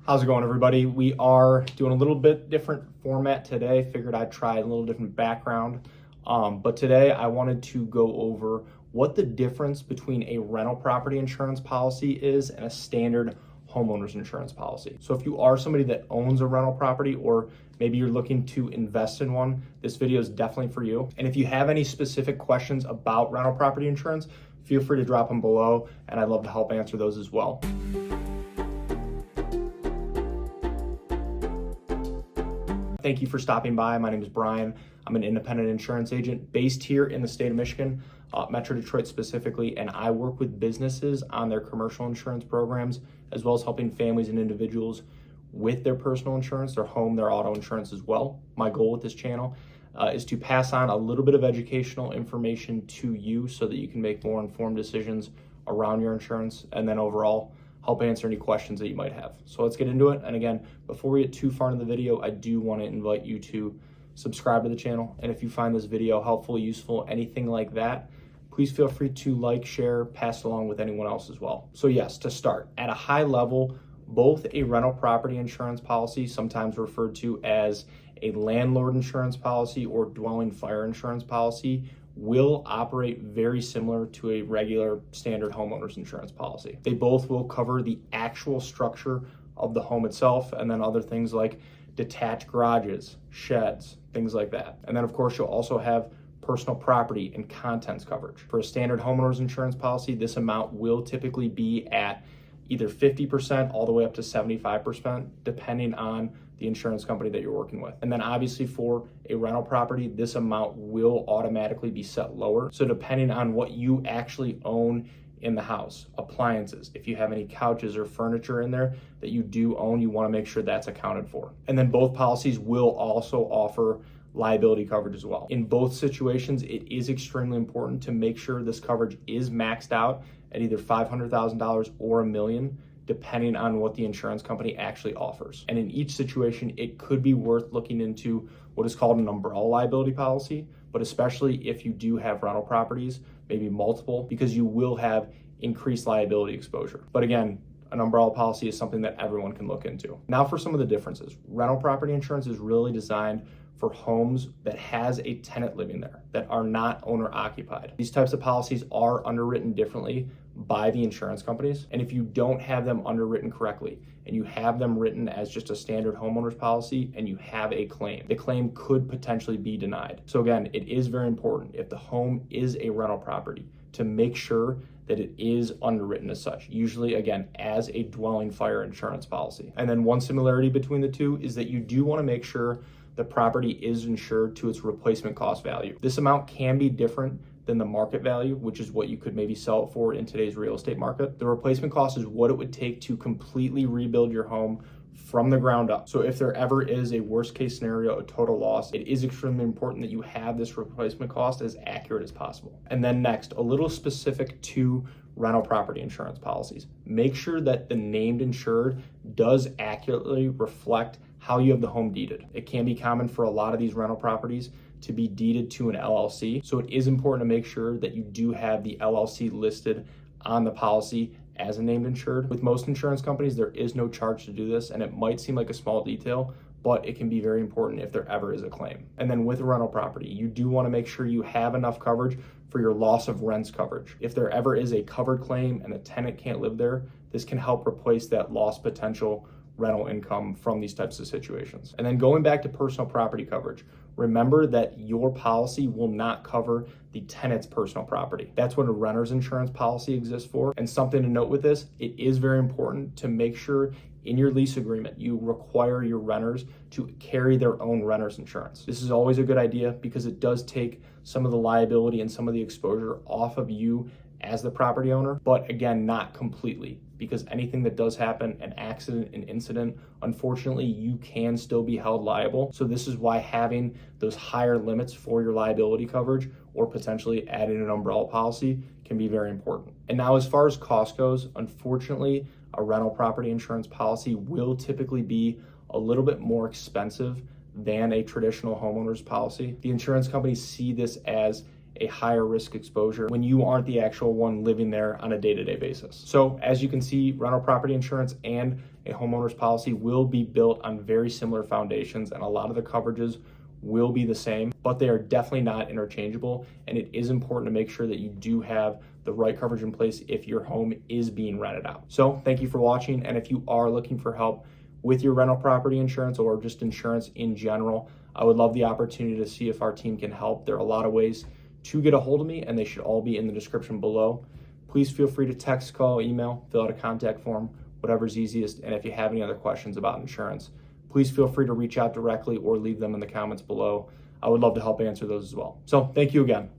How's it going, everybody? We are doing a little bit different format today. Figured I'd try a little different background. But today I wanted to go over what the difference between a rental property insurance policy is and a standard homeowners insurance policy. So if you are somebody that owns a rental property, or maybe you're looking to invest in one, this video is definitely for you. And if you have any specific questions about rental property insurance, feel free to drop them below, and I'd love to help answer those as well. Thank you for stopping by. My name is Brian. I'm an independent insurance agent based here in the state of Michigan, Metro Detroit specifically, and I work with businesses on their commercial insurance programs, as well as helping families and individuals with their personal insurance, their home, their auto insurance as well. My goal with this channel is to pass on a little bit of educational information to you so that you can make more informed decisions around your insurance, and then overall help answer any questions that you might have. So let's get into it. And again, before we get too far into the video, I do want to invite you to subscribe to the channel. And if you find this video helpful, useful, anything like that, please feel free to like, share, pass it along with anyone else as well. So yes, to start, at a high level, both a rental property insurance policy, sometimes referred to as a landlord insurance policy or dwelling fire insurance policy, will operate very similar to a regular standard homeowners insurance policy. They both will cover the actual structure of the home itself, and then other things like detached garages, sheds, things like that. And then of course you'll also have personal property and contents coverage. For a standard homeowners insurance policy, this amount will typically be at either 50% all the way up to 75%, depending on the insurance company that you're working with. And then obviously for a rental property, this amount will automatically be set lower. So depending on what you actually own in the house, appliances, if you have any couches or furniture in there that you do own, you want to make sure that's accounted for. And then both policies will also offer liability coverage as well. In both situations, it is extremely important to make sure this coverage is maxed out at either $500,000 or $1 million, depending on what the insurance company actually offers. And in each situation, it could be worth looking into what is called an umbrella liability policy, but especially if you do have rental properties, maybe multiple, because you will have increased liability exposure. But again, an umbrella policy is something that everyone can look into. Now for some of the differences. Rental property insurance is really designed for homes that has a tenant living there, that are not owner occupied. These types of policies are underwritten differently by the insurance companies. And if you don't have them underwritten correctly, and you have them written as just a standard homeowners policy, and you have a claim, the claim could potentially be denied. So again, it is very important, if the home is a rental property, to make sure that it is underwritten as such, usually again, as a dwelling fire insurance policy. And then one similarity between the two is that you do want to make sure the property is insured to its replacement cost value. This amount can be different than the market value, which is what you could maybe sell it for in today's real estate market. The replacement cost is what it would take to completely rebuild your home from the ground up. So if there ever is a worst case scenario, a total loss, it is extremely important that you have this replacement cost as accurate as possible. And then next, a little specific to rental property insurance policies. Make sure that the named insured does accurately reflect how you have the home deeded. It can be common for a lot of these rental properties to be deeded to an LLC. So it is important to make sure that you do have the LLC listed on the policy as a named insured. With most insurance companies, there is no charge to do this, and it might seem like a small detail, but it can be very important if there ever is a claim. And then with a rental property, you do want to make sure you have enough coverage for your loss of rents coverage. If there ever is a covered claim and the tenant can't live there, this can help replace that lost potential rental income from these types of situations. And then going back to personal property coverage, remember that your policy will not cover the tenant's personal property. That's what a renter's insurance policy exists for. And something to note with this, it is very important to make sure in your lease agreement, you require your renters to carry their own renter's insurance. This is always a good idea because it does take some of the liability and some of the exposure off of you as the property owner, but again, not completely, because anything that does happen, an accident, an incident, unfortunately, you can still be held liable. So this is why having those higher limits for your liability coverage, or potentially adding an umbrella policy, can be very important. And now as far as cost goes, unfortunately, a rental property insurance policy will typically be a little bit more expensive than a traditional homeowner's policy. The insurance companies see this as a higher risk exposure when you aren't the actual one living there on a day-to-day basis. So as you can see, rental property insurance and a homeowner's policy will be built on very similar foundations, and a lot of the coverages will be the same, but they are definitely not interchangeable. And it is important to make sure that you do have the right coverage in place if your home is being rented out. So thank you for watching. And if you are looking for help with your rental property insurance or just insurance in general, I would love the opportunity to see if our team can help. There are a lot of ways to get a hold of me, and they should all be in the description below. Please feel free to text, call, email, fill out a contact form, whatever's easiest. And if you have any other questions about insurance, please feel free to reach out directly or leave them in the comments below. I would love to help answer those as well. So thank you again.